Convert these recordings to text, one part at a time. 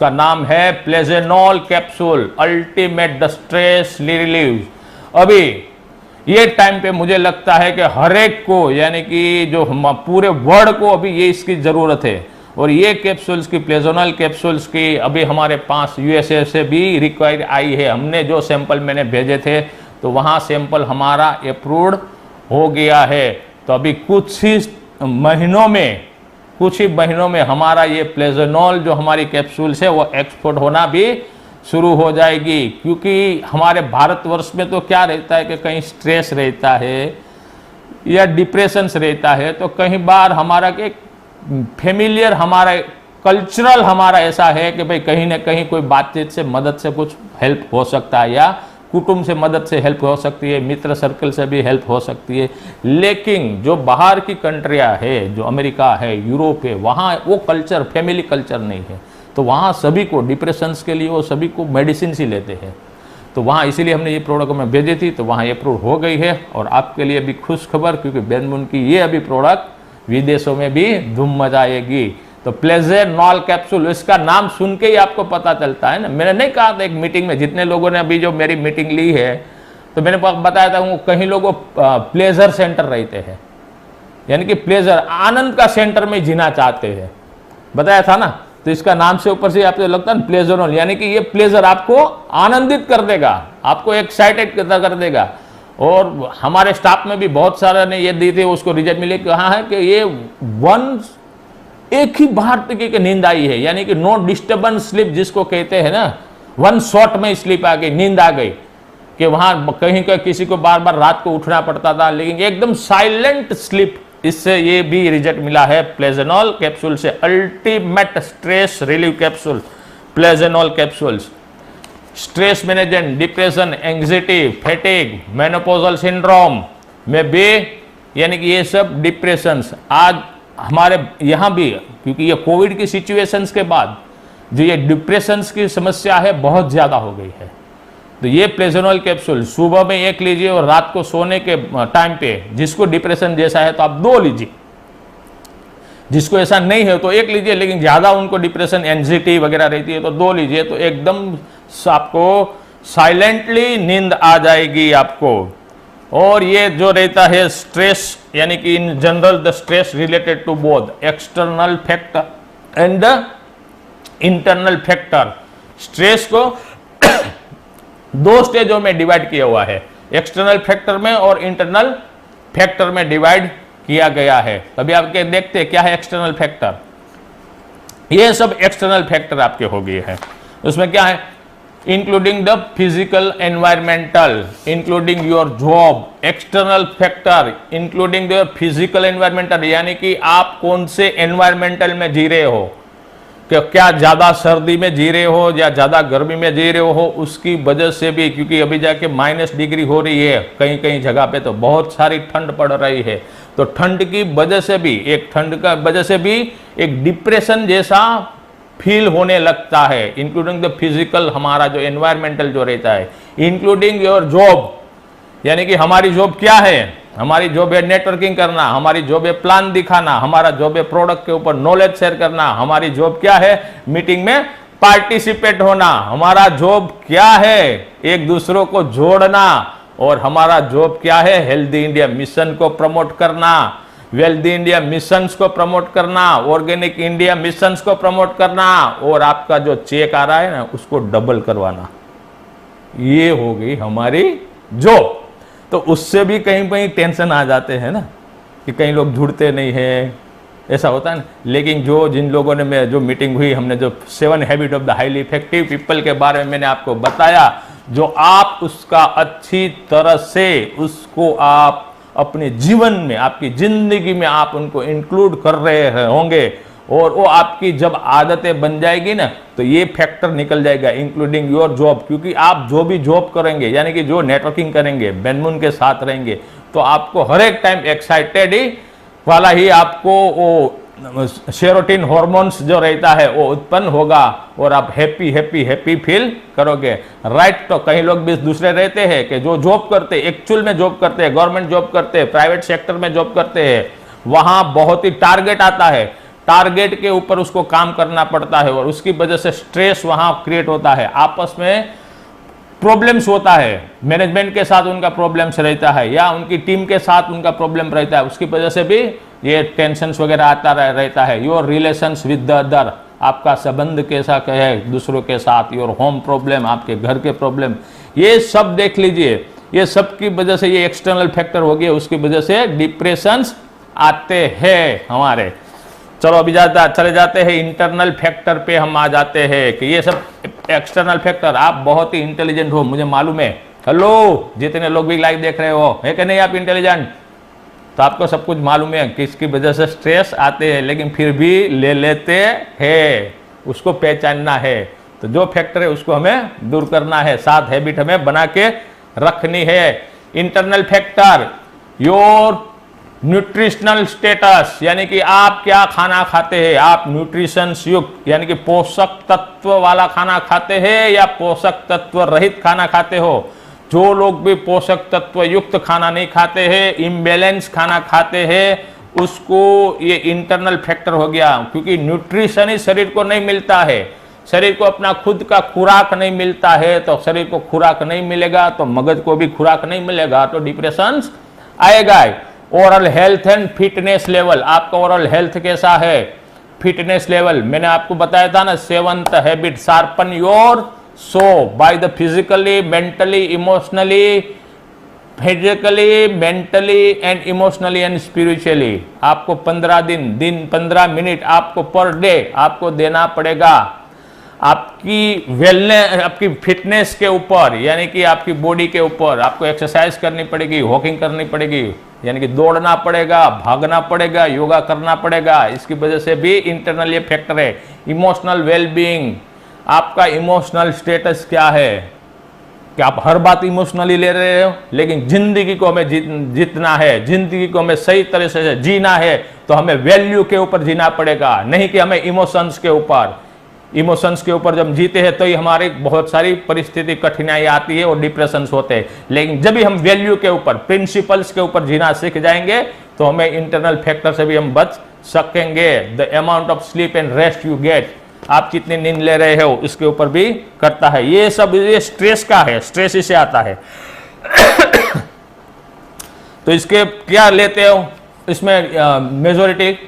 उसका नाम है प्लेजेनॉल capsule ultimate the stress relieve. अभी ये टाइम पे मुझे लगता है कि हर एक को, यानी कि जो पूरे वर्ल्ड को अभी ये इसकी जरूरत है। और ये कैप्सूल्स की, प्लेजेनॉल कैप्सूल्स की अभी हमारे पास यूएसए से भी रिक्वायरी आई है। हमने जो सैंपल मैंने भेजे थे तो वहाँ सैंपल हमारा अप्रूव्ड हो गया है। तो अभी कुछ ही महीनों में हमारा ये प्लेजेनॉल जो हमारी कैप्सूल्स है वो एक्सपोर्ट होना भी शुरू हो जाएगी। क्योंकि हमारे भारतवर्ष में तो क्या रहता है कि कहीं स्ट्रेस रहता है या डिप्रेशंस रहता है, तो कहीं बार हमारा के फेमिलियर, हमारा कल्चरल हमारा ऐसा है कि भाई कहीं ना कहीं कोई बातचीत से, मदद से कुछ हेल्प हो सकता है, या कुटुंब से मदद से हेल्प हो सकती है, मित्र सर्कल से भी हेल्प हो सकती है। लेकिन जो बाहर की कंट्रियां है, जो अमेरिका है, यूरोप है, वहाँ वो कल्चर, फैमिली कल्चर नहीं है। तो वहाँ सभी को डिप्रेशंस के लिए वो सभी को मेडिसिन ही लेते हैं। तो वहाँ इसीलिए हमने ये प्रोडक्ट में भेजी थी, तो वहाँ अप्रूव हो गई है। और आपके लिए भी खुश खबर, क्योंकि बेनमून की ये अभी प्रोडक्ट विदेशों में भी धूम मचाएगी। तो प्लेजेनॉल कैप्सूल, इसका नाम सुन के ही आपको पता चलता है ना। मैंने नहीं कहा था एक मीटिंग में, जितने लोगों ने अभी जो मेरी मीटिंग ली है, तो मैंने बताया था वो कहीं लोगों प्लेजर सेंटर रहते हैं, यानी कि प्लेजर, आनंद का सेंटर में जीना चाहते हैं, बताया था ना। तो इसका नाम से ऊपर से आपको लगता है प्लेजरॉल, यानी कि ये प्लेजर आपको आनंदित कर देगा, आपको एक्साइटेड कर देगा। और हमारे स्टाफ में भी बहुत सारे ने ये दी थी, उसको रिजल्ट मिले, कहा है कि ये एक ही बार की नींद आई है, यानी कि नो डिस्टर्बेंस स्लीप जिसको कहते हैं ना, वन शॉट में स्लीप आ गई, नींद आ गई। कि वहां कहीं का किसी को बार बार रात को उठना पड़ता था, लेकिन एकदम साइलेंट स्लीप, इससे ये भी रिजल्ट मिला है प्लेजेनॉल कैप्सूल से। अल्टीमेट स्ट्रेस रिलीव कैप्सूल, प्लेजेनॉल capsules. Stress management, depression, anxiety, fatigue, menopausal syndrome में भी, यानी कि ये सब डिप्रेशंस आज हमारे यहाँ भी, क्योंकि ये कोविड की सिचुएशंस के बाद जो ये डिप्रेशंस की समस्या है बहुत ज़्यादा हो गई है। तो ये प्लेजेनॉल कैप्सूल सुबह में एक लीजिए और रात को सोने के टाइम पे, जिसको डिप्रेशन जैसा है तो आप 2 लीजिए, जिसको ऐसा नहीं है तो 1 लीजिए, लेकिन ज़्यादा उनको डिप्रेशन, एंजाइटी वगैरह रहती है तो 2 लीजिए, तो एकदम आपको साइलेंटली नींद आ जाएगी आपको। और ये जो रहता है स्ट्रेस, यानी कि in general the stress related to both external factor and internal factor. Stress को 2 स्टेजों में डिवाइड किया हुआ है, एक्सटर्नल फैक्टर में और इंटरनल फैक्टर में डिवाइड किया गया है। तभी आपके देखते हैं क्या है एक्सटर्नल फैक्टर। ये सब एक्सटर्नल फैक्टर आपके हो गए हैं। उसमें क्या है, including the physical environmental, including your job, external factor including the physical environmental, यानी कि आप कौन से एनवायरमेंटल में जी रहे हो, क्या ज्यादा सर्दी में जी रहे हो या ज्यादा गर्मी में जी रहे हो, उसकी वजह से भी, क्योंकि अभी जाके -डिग्री हो रही है कहीं कहीं जगह पे, तो बहुत सारी ठंड पड़ रही है। तो ठंड की वजह से भी, एक ठंड का वजह से भी एक डिप्रेशन जैसा फील होने लगता है। इंक्लूडिंग द फिजिकल, हमारा जो एनवायरमेंटल जो रहता है, इंक्लूडिंग योर जॉब, यानी कि हमारी जॉब क्या है, हमारी जॉब है नेटवर्किंग करना, हमारी जॉब है प्लान दिखाना, हमारा जॉब है प्रोडक्ट के ऊपर नॉलेज शेयर करना, हमारी जॉब क्या है मीटिंग में पार्टिसिपेट होना, हमारा जॉब क्या है एक दूसरों को जोड़ना, और हमारा जॉब क्या है हेल्दी इंडिया मिशन को प्रमोट करना, वेल्दी इंडिया मिशंस को प्रमोट करना, ऑर्गेनिक इंडिया मिशंस को प्रमोट करना, और आपका जो चेक आ रहा है ना उसको डबल करवाना। ये हो गई हमारी जॉब। तो उससे भी कहीं कहीं टेंशन आ जाते हैं ना कि कहीं लोग जुड़ते नहीं है, ऐसा होता है ना। लेकिन जिन लोगों ने जो मीटिंग हुई, हमने जो 7 habit of the highly effective people के बारे में मैंने आपको बताया, जो आप उसका अच्छी तरह से उसको आप अपने जीवन में, आपकी जिंदगी में आप उनको इंक्लूड कर रहे होंगे, और वो आपकी जब आदतें बन जाएगी ना तो ये फैक्टर निकल जाएगा, इंक्लूडिंग योर जॉब। क्योंकि आप जो भी जॉब करेंगे, यानी कि जो नेटवर्किंग करेंगे, बेनमून के साथ रहेंगे, तो आपको हर एक टाइम एक्साइटेड ही वाला ही आपको वो सेरोटोनिन हॉर्मोन्स जो रहता है वो उत्पन्न होगा, और आप हैप्पी हैप्पी हैप्पी फील करोगे, राइट। तो कई लोग भी दूसरे रहते हैं कि जो जॉब करते, एक्चुअल में जॉब करते हैं, गवर्नमेंट जॉब करते हैं, प्राइवेट सेक्टर में जॉब करते हैं, वहां बहुत ही टारगेट आता है। टारगेट के ऊपर उसको काम करना पड़ता है और उसकी वजह से स्ट्रेस वहां क्रिएट होता है, आपस में प्रॉब्लम्स होता है, मैनेजमेंट के साथ उनका प्रॉब्लम्स रहता है या उनकी टीम के साथ उनका प्रॉब्लम रहता है, उसकी वजह से भी ये टेंशन्स वगैरह आता रहता है। Your relations with the other, आपका संबंध कैसा है दूसरों के साथ, योर होम प्रॉब्लम, आपके घर के प्रॉब्लम, ये सब देख लीजिए। ये सब की वजह से ये एक्सटर्नल फैक्टर हो गया, उसकी वजह से डिप्रेशंस आते हैं हमारे। चलो अभी चले जाते हैं इंटरनल फैक्टर पे हम आ जाते हैं कि ये सब एक्सटर्नल फैक्टर। आप बहुत ही इंटेलिजेंट हो, मुझे मालूम है। हेलो, जितने लोग भी लाइव देख रहे हो, है कि नहीं आप इंटेलिजेंट? तो आपको सब कुछ मालूम है कि इसकी वजह से स्ट्रेस आते हैं, लेकिन फिर भी ले लेते हैं, उसको पहचानना है। तो जो फैक्टर है उसको हमें दूर करना है, 7 हैबिट हमें बना के रखनी है। Internal factor, your nutritional status, यानी कि आप क्या खाना खाते हैं, आप न्यूट्रिशन युक्त यानी कि पोषक तत्व वाला खाना खाते हैं या पोषक तत्व रहित खाना खाते हो। जो लोग भी पोषक तत्व युक्त खाना नहीं खाते हैं, इम्बैलेंस खाना खाते हैं, उसको ये इंटरनल फैक्टर हो गया, क्योंकि न्यूट्रिशन ही शरीर को नहीं मिलता है, शरीर को अपना खुद का खुराक नहीं मिलता है। तो शरीर को खुराक नहीं मिलेगा तो मगज को भी खुराक नहीं मिलेगा, तो डिप्रेशन आएगा। Oral health and fitness level, आपका ओरल हेल्थ कैसा है, फिटनेस लेवल, मैंने आपको बताया था ना 7th habit, sharpen your so by the physically, mentally, emotionally, and emotionally and spiritually. आपको 15 दिन 15 मिनट आपको पर डे आपको देना पड़ेगा आपकी वेलनेस, आपकी फिटनेस के ऊपर, यानी कि आपकी बॉडी के ऊपर। आपको एक्सरसाइज करनी पड़ेगी, वॉकिंग करनी पड़ेगी, यानी कि दौड़ना पड़ेगा, भागना पड़ेगा, योगा करना पड़ेगा। इसकी वजह से भी इंटरनल ये फैक्टर है। इमोशनल वेलबींग, आपका इमोशनल स्टेटस क्या है, कि आप हर बात इमोशनली ले रहे हो, लेकिन जिंदगी को हमें जीतना है, जिंदगी को हमें सही तरह से जीना है, तो हमें वैल्यू के ऊपर जीना पड़ेगा, नहीं कि हमें इमोशंस के ऊपर। इमोशंस के ऊपर जब जीते हैं तो ही हमारी बहुत सारी परिस्थिति कठिनाई आती है और डिप्रेशन होते हैं। लेकिन जब भी हम वैल्यू के ऊपर, प्रिंसिपल्स के ऊपर जीना सीख जाएंगे तो हमें इंटरनल फैक्टर से भी हम बच सकेंगे। The amount of sleep and rest you get, आप कितनी नींद ले रहे हो इसके ऊपर भी करता है। ये सब ये स्ट्रेस का है, स्ट्रेस इसे आता है। तो इसके क्या लेते हो, इसमें मेजोरिटी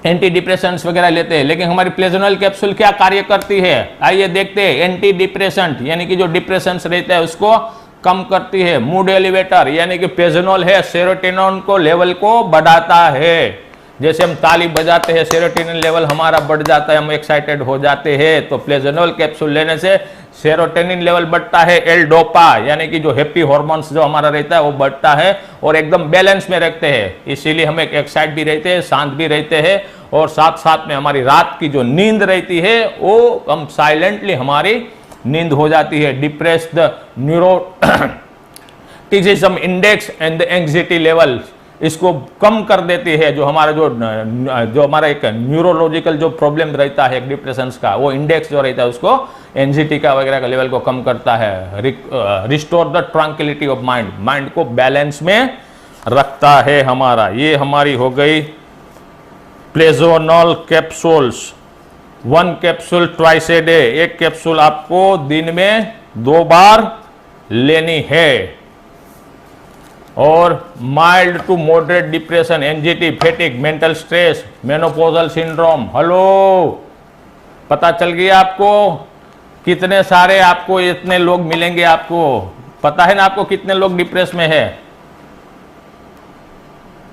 एंटी डिप्रेशंस वगैरह लेते हैं, लेकिन हमारी प्लेजोनल कैप्सूल क्या कार्य करती है, आइए देखते हैं। एंटी डिप्रेशंट यानी कि जो डिप्रेशंस रहता है उसको कम करती है। मूड एलिवेटर यानी कि प्लेजोनल है, सेरोटोनिन को लेवल को बढ़ाता है। जैसे हम ताली बजाते हैं, सेरोटोनिन लेवल हमारा बढ़ जाता है, हम एक्साइटेड हो जाते हैं। तो प्लेजोनल कैप्सूल लेने से सेरोटोनिन लेवल बढ़ता है। एल डोपा यानी कि जो हैप्पी हार्मोन्स जो हमारा रहता है वो बढ़ता है और एकदम बैलेंस में रखते हैं, इसीलिए हम एक एक्साइट भी रहते हैं, शांत भी रहते हैं, और साथ साथ में हमारी रात की जो नींद रहती है वो हम साइलेंटली हमारी नींद हो जाती है। Depress the neuroticism index and the anxiety level, इसको कम कर देती है। जो हमारा एक न्यूरोलॉजिकल जो प्रॉब्लम रहता है डिप्रेशन का, वो इंडेक्स जो रहता है उसको एंजाइटी का वगैरह का लेवल को कम करता है। Restore the tranquility of mind, mind को बैलेंस में रखता है हमारा। ये हमारी हो गई प्लेजोनल capsules. 1 capsule twice a day, एक कैप्सूल आपको दिन में 2 बार लेनी है। और mild to moderate depression, anxiety, fatigue, mental stress, menopausal syndrome. Hello, पता चल गया आपको? कितने सारे आपको इतने लोग मिलेंगे, आपको पता है ना आपको कितने लोग डिप्रेस में है?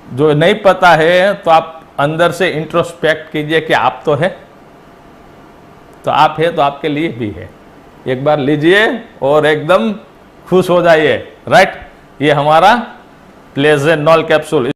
जो नहीं पता है तो आप अंदर से इंट्रोस्पेक्ट कीजिए कि आप तो है, तो आप है तो आपके लिए भी है। एक बार लीजिए और एकदम खुश हो जाइए। राइट, ये हमारा प्लेजोनल कैप्सूल।